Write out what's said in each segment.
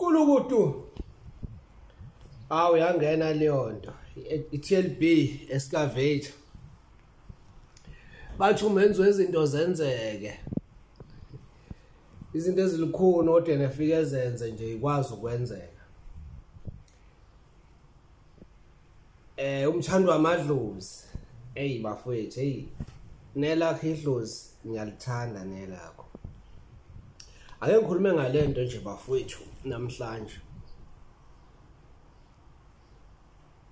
Ukuthi yangena leyo nto i-TLB excavate bathi umenzo izinto zenzeke izinto ezilikhulu kodwa nefike ezenze nje ikwazi ukwenzeka. Umthando wamadlozi bafowethu nelakho idlozi ngiyalithanda nelakho. Ake ngikhulume ngale nto nje bafowethu namhlanje.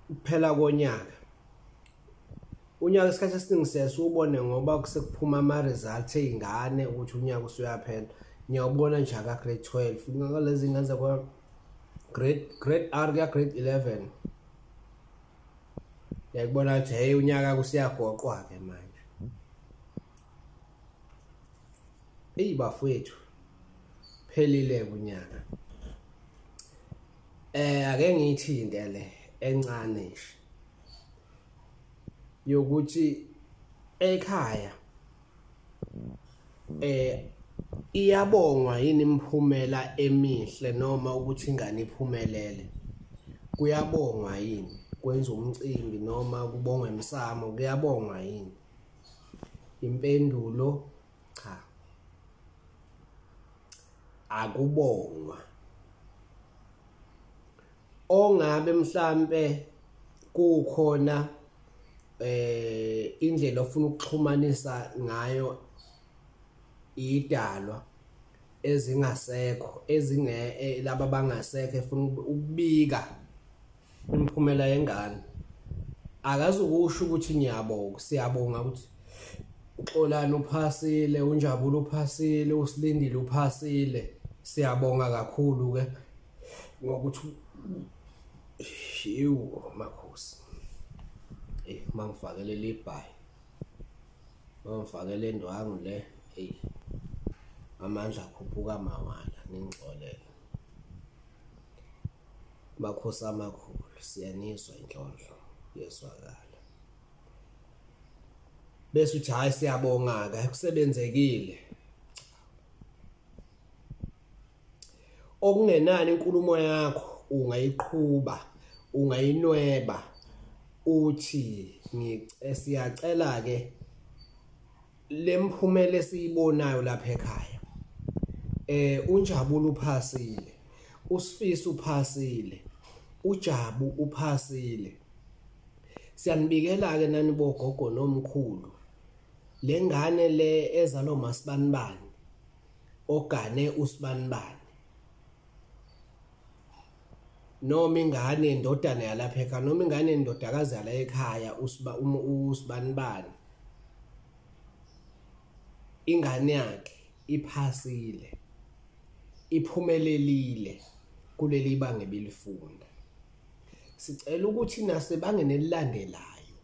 Kuphela konyaka. Unyaka isikhathi esiningi siyasubone ngoba kusekuphuma ama results ezingane ukuthi unyaka usuyaphela. Ngiyabona nje aka grade 12 ngalezi ingane zakwa grade R ya grade 11. Yakubona ukuthi unyaka kusiyagoqwa ke manje. Bafowethu phelile unyaka. Ake ngithi into le encane nje yokuthi ekhaya iyabongwa yini imphumela emihle noma ukuthi ingane iphumelele. Kuyabongwa yini kwenza umcimbi noma kubongwa emsamo kuyabongwa yini? Impendulo cha. Akubongwa. Ongabe mhlambe kukhona indlela ofuna ukuxhumanisa ngayo idalwa ezingasekho laba bangasekho efuna ukubika imphumela yengane. Akazukusho ukuthi ngiyabonga siyabonga ukuthi uXolani uphasile, uNjabula uphasile, uSilindile uphasile. Siyabonga kakhulu ke ngokuthi makhosi mangifakele libhayi mangifakele indwangu le amandla akhuphuka mawala ningixolele makhosi amakhulu siyaniswa inhlonhlo yeswakala bese uthi siyabonga ke kusebenzekile okungenani inkulumo yakho ungayiqhubha ungayinweba uthi siyacela ke lemphumela esiyibonayo lapha ekhaya uNjabula uphasile, uSifisa uphasile, uJabu uphasile. Siyanibikela ke nani bogogo nomkhulu lengane le ezalo masibanibani ogane usibanibani noma ingane indodana yalapha ekhaya noma ingane indodakazi yala ekhaya usibanibani ingane yakhe iphasile iphumelelile kuleli banga ebilifunda. Sicela ukuthi nasebangene elilandelayo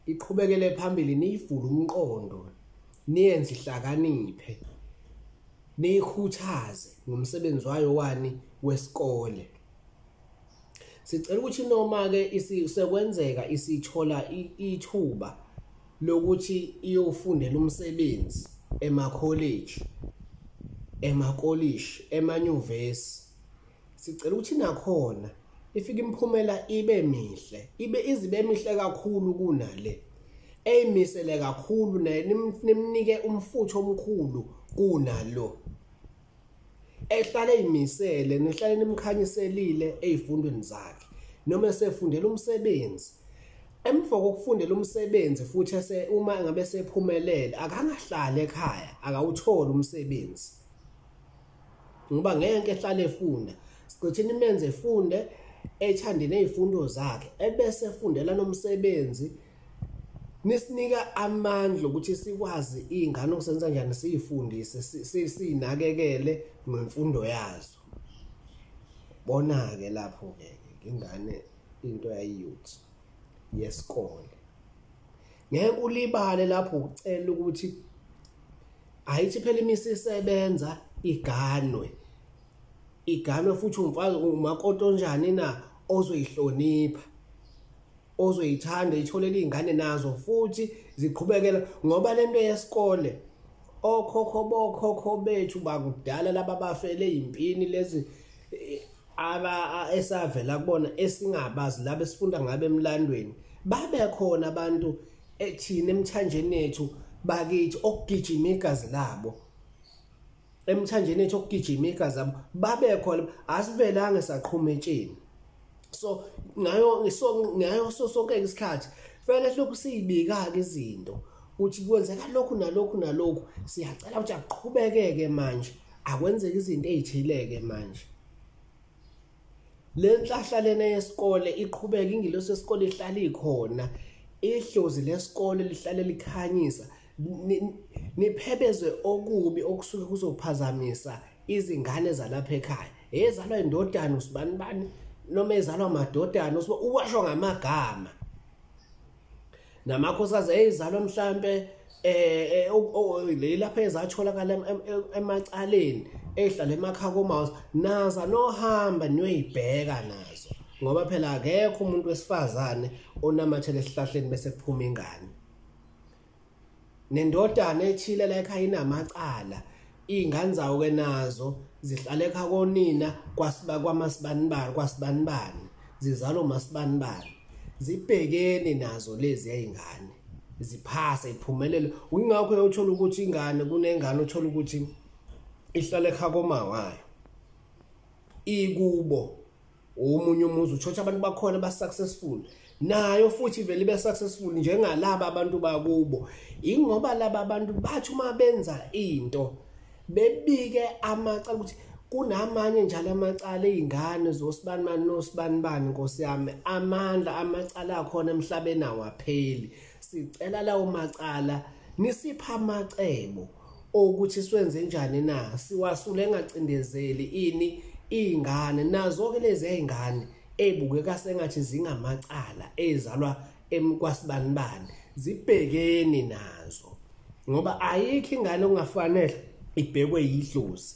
iqhubekele phambili niyivule umqondo niyenze ihlakaniphe nikhuthaze ngomsebenzi wayo wani wesikole. Sicela ukuthi noma ke sekwenzeka isithola ithuba lokuthi iyofundela umsebenzi ema-college, ema-college, emanyuvesi. Sicela ukuthi nakhona ifike imphumela ibe mihle, izibe mihle kakhulu kunale. Eyimisele kakhulu naye nimnike umfutho omkhulu kunalo. Ehlale eyimisele nehlale nimkhanyiselile ezifundweni zakhe noma esefundela umsebenzi. Emva kokufundela umsebenzi futhi uma ngabe sephumelele akangahlali ekhaya akawuthola umsebenzi. Ngoba ngeke ehlale efunda. Sicothi nimenze efunde ethande nezifundo zakhe ebese efundela nomsebenzi. Nisinika amandla ukuthi sikwazi izingane ukusenza kanjani siyifundise sinakekele ngemfundo yazo. Bona ke lapho ke ingane into yayiyuthi yesikole. Ngeke ulibale lapho ucela ukuthi ayithi phela imisisebenza iganwe futhi umfazi umakoto njani na ozoyihlonipha ozoyithanda itholele izingane nazo futhi ziqhubekela ngoba lento yesikole okhokho bethu bakudala laba bafele impini lezi esavela kubona esingabazi laba esifunda ngabe emlandweni babe khona abantu ethina emthanjeni ethu bakithi okugijima igazi labo emthanjeni ethu okugijima igazi labo babe khona asivelanga saqhumetsheni so ngayo sonke isikhathi fanele lokhu siyibika ke izinto uthi kwenzeka lokhu nalokhu siyacela ukuthi aqhubekeke manje akwenzeka izinto ezithileke manje le nhlahla lena yesikole iqhubeka ingilosi yesikole ihlala ikhona ihlozi lesikole lihlale likhanyisa niphebezwe okubi okusuke kuzophazamisa izingane zalapha ekhaya ezalwa indodana usibanibani noma ezalwa amadodana uwasho ngamagama namakhosikazi ezalwa mhlambe lapha ezatholakala emacaleni ehlala emakhaya komazi naza nohamba niyoyibheka nazo ngoba phela akekho umuntu wesifazane onamathele esihlahleni bese kuphuma ingane nendodana ethile la ekhaya inamacala ingane zawo ke nazo zihlala ekhaya konina kwasibanibani zizalo masibanibani zibhekene nazo lezi ezingane ziphasa iphumelele ingakho uyothola ukuthi ingane kunengane uthola ukuthi ihlala ekhaya komawayo ikubo omunye umuzi uthola abantu bakhona ba successful nayo futhi vele ibe successful njengalabo abantu bakubo ingoba laba abantu bathi uma benza into bebike amacala ukuthi kunamanye njalo amacala ezingane zosibanibani nosibanibani Nkosi yami amandla amacala akhona emhlabeni awapheli sicela lawo macala nisipha amacebo ukuthi siwenze njani na siwasule engacindezeli ini izingane nazo ke lezi ezingane ebukeka sengathi zingamacala ezalwa emkwasibanibani zibhekeni nazo ngoba ayikho ingane ongafanele ibhekwe yidlozi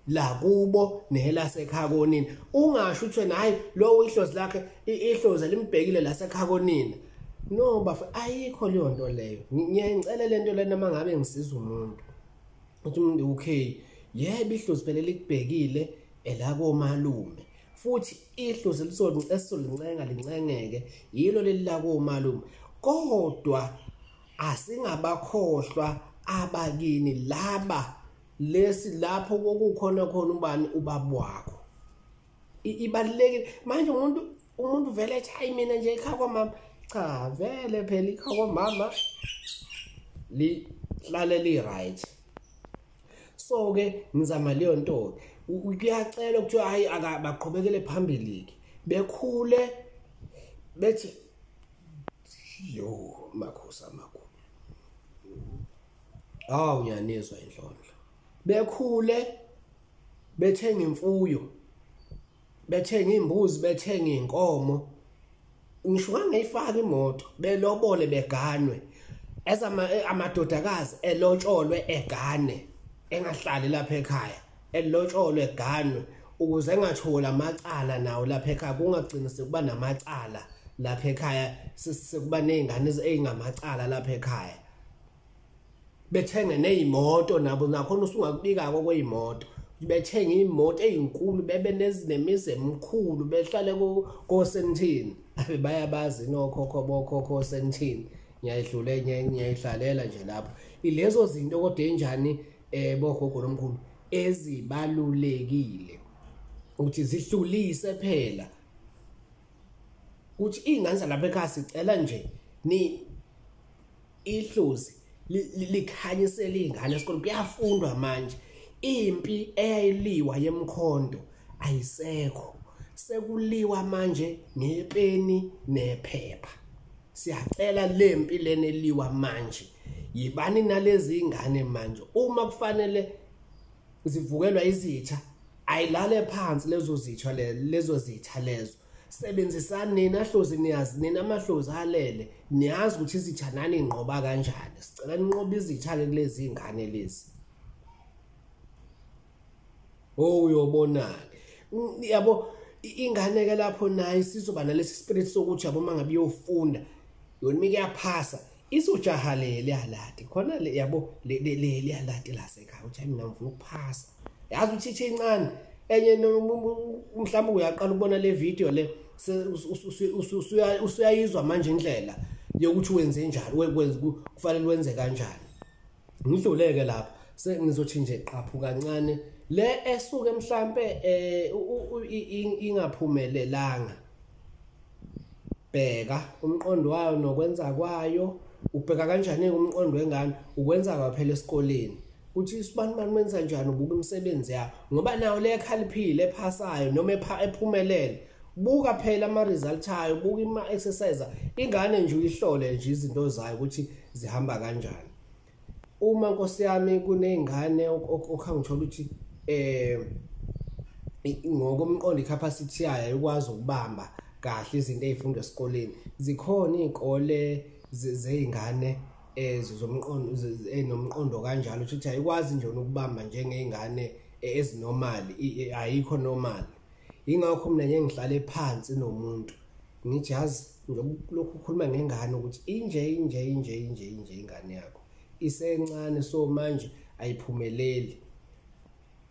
la kubo nelasekhaya konina ungasho uthi wena hayi lo ihlozi lakhe ihlozi limbhekile lasekhaya konina no bafa ayikho leyo nto leyo ngiyacela lento lena mangabe ngisiza umuntu uthi umuntu okay yebo ihlozi phela likubhekile elako malume futhi ihlozi lincengeke yilo leli lako malume kodwa asingabakhohlwa abakini laba lesi lapho kokukhona khona ubani ubaba wakho ibalekile manje umuntu vele ethi hayi mina nje ekhaya kwamama cha vele phela ekhaya kwamama lihlale li right so ke ngizama leyo nto kuyacela ukuthi hayi akabaqhubekele phambili bekhule bethi yo makhosi amakhulu uyanizwa inhlonhlo bekhule bethenga imfuyo bethenga imbuzi bethenga inkomo ngisho ngayifaka imoto belobole beganwe amadodakazi elotsholwe egane engahlali lapha ekhaya elotsholwe eganwe ukuze engathola amacala nawo lapha ekhaya kungagcina sekuba namacala lapha ekhaya sekuba nezingane ezingamacala lapha ekhaya bethenge nezimoto nabo nakhona usungakubika kweyimoto bethenga imoto ezinkulu bebe nezinemizi emkhulu behlale koSentini bayabazi nokhokho bokhokho Sentini ngiyayidlule ngiyayihlalela nje lapho ilezo zinto kodwa enjani bogogo nomkhulu ezibalulekile ukuthi zihlulise phela ukuthi ingane lapha ekhaya sicela nje ni ihlozi likhanyisele izingane esikole kuyafundwa manje impi eyayiliwa yemkhondo ayisekho sekuliwa manje ngepeni nephepha siyacela lempi lene liwa manje yibani nalezi ingane manje uma kufanele zivukelwa izitha ayilale phansi lezo zitha lezo sebenzisani nina hlozi niyazi nina amahlozi alele niyazi ukuthi izitha nani inqoba kanjani sicela ninqoba izitha kulezi ingane lezi uyobona yabo ingane ke lapho nayo sizoba nalesi spirit sokuthi yabo mangabe iyofunda yona mike yaphasa izojahalele yalati khona le yabo le yalati lasekhaya uthi mina ngifuna ukuphasa yazi uthi encane enye mhlawumbe uyaqala ukubona le video le usuyayizwa manje indlela yokuthi wenze njani kufanele wenze kanjani ngidluleke lapha sengizothi nje qaphu kancane le esuke mhlambe ingaphumelelanga bheka umqondo wayo nokwenza kwayo ubheka kanjani umqondo wengane ukwenza kwaphela esikoleni uthi sibani wenza njani ubuka imisebenzi yakho ngoba nayo le ekhaliphile ephasayo noma ephumelele buka phela ama result ayo buka ima exercise ingane nje uyihlole nje izinto zayo ukuthi zihamba kanjani uma Nkosi yami kunezingane okhangithola ukuthi ngokomqondo icapacity yayo ikwazi ukubamba kahle izinto ezifundwa esikoleni zikhona izikole zeingane ezomqondo enomqondo kanjalo ukuthi ayikwazi nje ukubamba njengeingane ezinormal ayikho normal ingakho mina nje ngihlale phansi nomuntu ngithi yazi lokhu ukhuluma ngengane ukuthi inje ingane yakho isencane so manje ayiphumeleli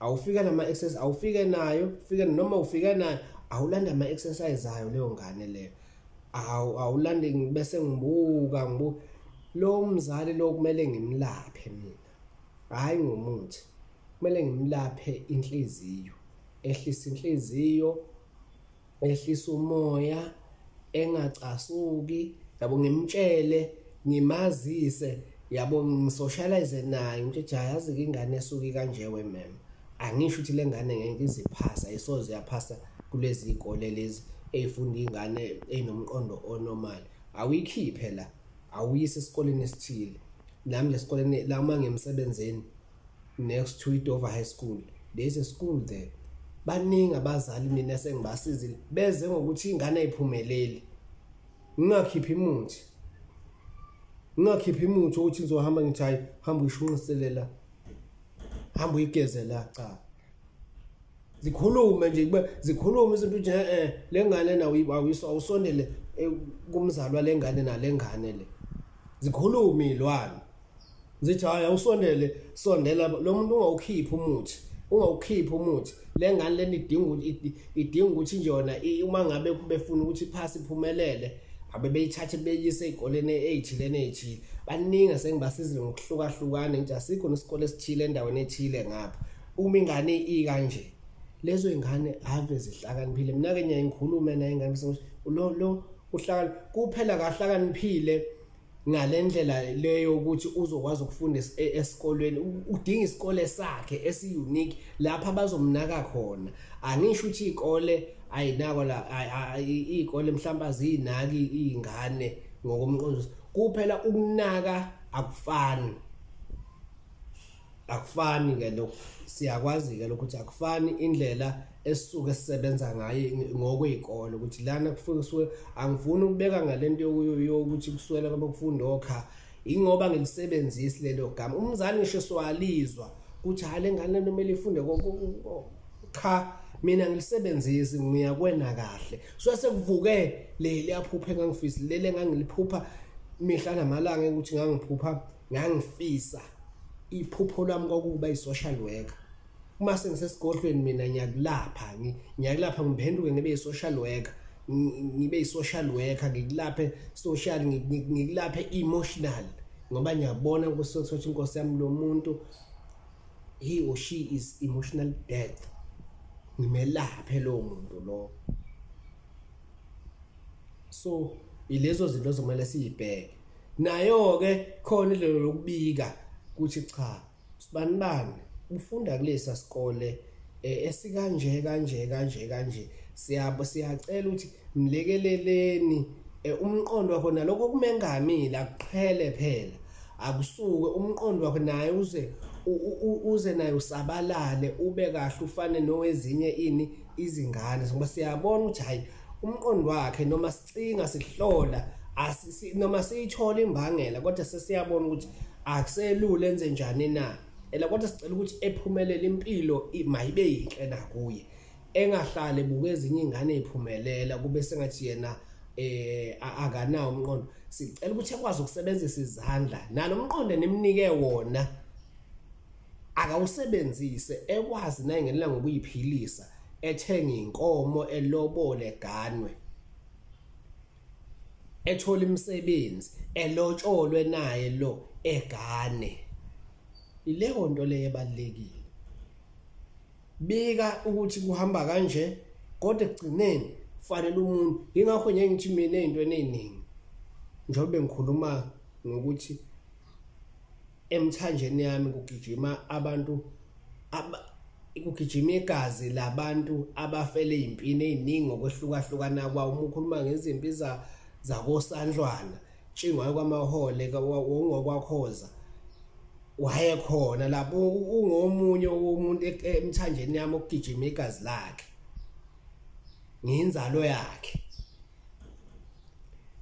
awufika nama exercise awufike nayo ufike noma ufika nayo awulanda ama exercise ayo leyo ngane leyo awulande bese ngibuka lo mzali lo kumele ngimlaphe mina hayi ngomuthi kumele ngimlaphe inhliziyo ehlisa inhliziyo ehlisa umoya engacasuki yabo ngimtshele ngimazise yabo ngisocialize naye ngithi yazi ingane esuki kanje wemem angisho ukuthi le ngane ngeke iziphasa isoze yaphasa kulezi ikole lezi ezifunda ingane ezinomqondo onormal awikhiphe la awuyise esikoleni esithile nami nje esikoleni la uma ngemsebenzeni next to Idova High School there's a school there baningi abazali mina sengibasizile beze ngokuthi ingane ayiphumeleli ngingakhiphi imuthi ukuthi ngizohamba ngithi hayi hamba uyishunqiselela hamba uyigezela cha zikhulume nje zikhulume izinto nje lengane nawo awusondele kumzalwa lengane nalengane le zikhulume ilwane zithi hayi awusondele sondela lo muntu ungawukhiphi umuthi lengane leni idinga ukuthi nje yona uma ngabe befuna ukuthi iphasi iphumelele abe beyithathe beyise ezikoleni ezithile baningi sengibasizile ngokuhlukahlukana nje asikho nesikole esithile endaweni ethile ngapha uma ingane ikanje lezo ingane ave zihlakaniphile mina ke ngiya ngikhulume naye ingane lo uhlakani kuphela kahlakaniphile ngalendlela leyo ukuthi uzokwazi ukufunda esikolweni udinga isikole sakhe esi-unique lapha bazomnaka khona angisho ukuthi izikole ayinako la izikole mhlawumbe azinaki izingane ngokomqondo kuphela ukunaka akufani ke lokho siyakwazi ke ukuthi akufani indlela esisuke sisebenza ngayo ngokwezikole ukuthi lana kusuke angifuni ukubeka ngalento yokuthi kuswela kwabafunda okha ingoba ngilisebenzisi lelo gama umzali ngisho swalizwa ukuthi hale ngane nomele ifunde cha mina ngilisebenzisi ngiyakwena kahle so sekuvuke le yaphupha engangifisa lele ngangiliphupha mihla namalanga ukuthi ngangifisa iphupho lami kokuba i-social worker uma sengisesigodlweni mina ngiyakulapha ngiphenduke ngibe i-social worker ngikulaphe social ngikulaphe emotional ngoba ngiyabona ukuthi Nkosi yami lo muntu he or she is emotional death ngimelaphe lo muntu lo so ilezo zinto zomela siyibheke nayo ke khona indlela lokubika ukuthi cha sibani ufunda kulesa sikole esikanje kanje siyacela ukuthi mlekeleleni umqondo wakho nalokho kumengamile akuqhele phela akusuke umqondo wakho naye uze naye usabalale ube kahle ufane nowezinye izingane ngoba siyabona ukuthi hayi umqondo wakhe noma sicinga sihlola noma siyithola imbangela kodwa sesiyabona ukuthi akuselula enze njani na kodwa sicela ukuthi ephumelele impilo mayibe yinhle nakuye engahlale buke ezinye ingane eziphumelela kube sengathi yena akanawo umqondo sicela ukuthi ekwazi ukusebenzisa izandla nalomqondo nemnike wona akawusebenzise ekwazi naye ngelela ngokuyiphilisa ethenga inkomo elobole ganwe ethola imisebenzi elotsholwe naye lo egane ileyo nto leyo ebalekile bika ukuthi kuhamba kanje kodwa ekugcineni fanele umuntu ingakho nje ngithi mina ezintweni eziningi njengoba ngikhuluma ngokuthi emthanjeni yami kugijima abantu kugijima igazi labantu abafele impini eziningi ngokwehlukahlukana kwawo uma ukhuluma ngezimpi zakosandlwana tshingwayo kwamahole ngokwakhoza wayekhona lapho ungomunye umuntu emthanjeni yami okugijima igazi lakhe ngenzalo yakhe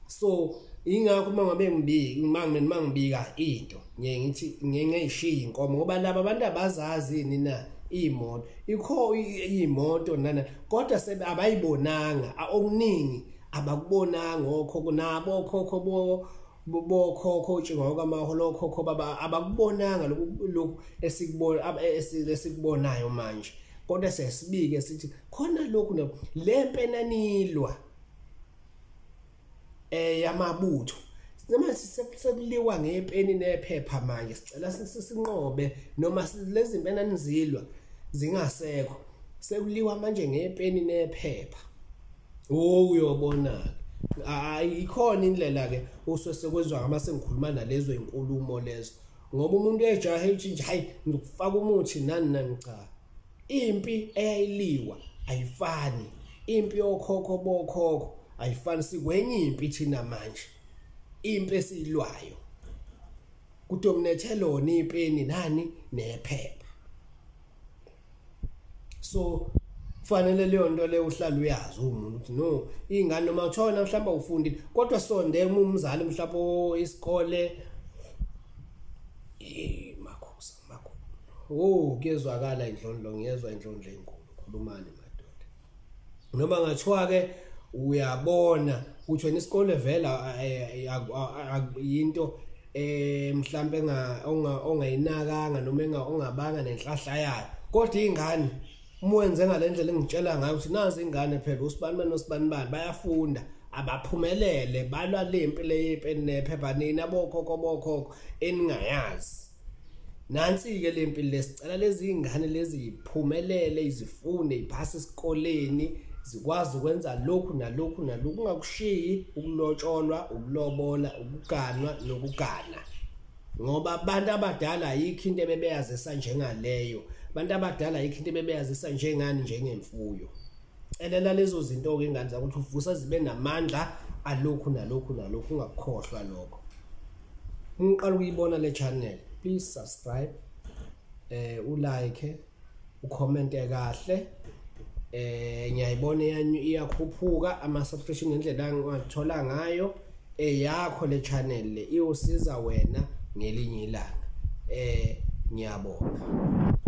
so ingakho mangabe ngibika into ngithi ngiyishiya inkomo ngoba laba abantu abazazi yini na imoto ikho imoto nana kodwa sebe abayibonanga okuningi abakubonanga okhokho nabo okhokho bokhokho tshingwayo kwamaholo okhokho baba abakubonanga lokhu esikubonayo manje kodwa sesibike sithi khona lokhu le mpenanilwa yamabutho noma sekuliwa ngepeni nephepha manje sicela sinqobe noma lezi mpenani zilwa zingasekho sekuliwa manje ngepeni nephepha uyobona ikhona indlela ke usesekwenzwa ngama sengikhuluma nalezo inkulumo lezo ngoba umuntu ejahe ethi hayi ngikufaka umuthi nani cha impi eyayiliwa ayifani impi yokhokho bokhokho ayifani sikwenye impi thina manje impi esilwayo kudomnethelona ipeni nani nephepha so kufanele leyo nto le uhlala uyazi umuntu no ingane noma uthona mhlawumbe ufundile kodwa sonde umzali mhlawumbe isikole makhosa kezwakala indlondlo ngiyezwa indlondlo enkulu khulumani madoda noma ngathiwa ke uyabona ukuthi wena isikole vela into mhlawumbe ongayinakanga noma ongabanga nenhlahla yayo kodwa ingane muwenze ngalendlela engitshela ngayo ukuthi nazi ingane phela usibanibani nosibani bayafunda abaphumelele balwa lempi leyepeni nephepha nina bokhokho eningayazi nansi ke lempi lesicela lezi ingane lezi iphumelele izifunde iphase esikoleni zikwazi ukwenza lokhu nalokhu ungakushiyi ukulotsholwa ukulobola ukuganwa nokugana ngoba abantu abadala ayikho into ebebeyazisa njengaleyo abantu abadala ayikho into ebebeyazisa njengani njengemfuyo elela lezo zinto ke ingane ukuthi uvusa zibe namandla alokhu nalokhu ungakukhohlwa lokho ungiqala ukuyibona le channel please subscribe ulike ucommente kahle ngiyayibona iyakhuphuka ama subscription ngendlela engithola ngayo yakho le channel le iyosiza wena ngelinye ilanga ngiyabonga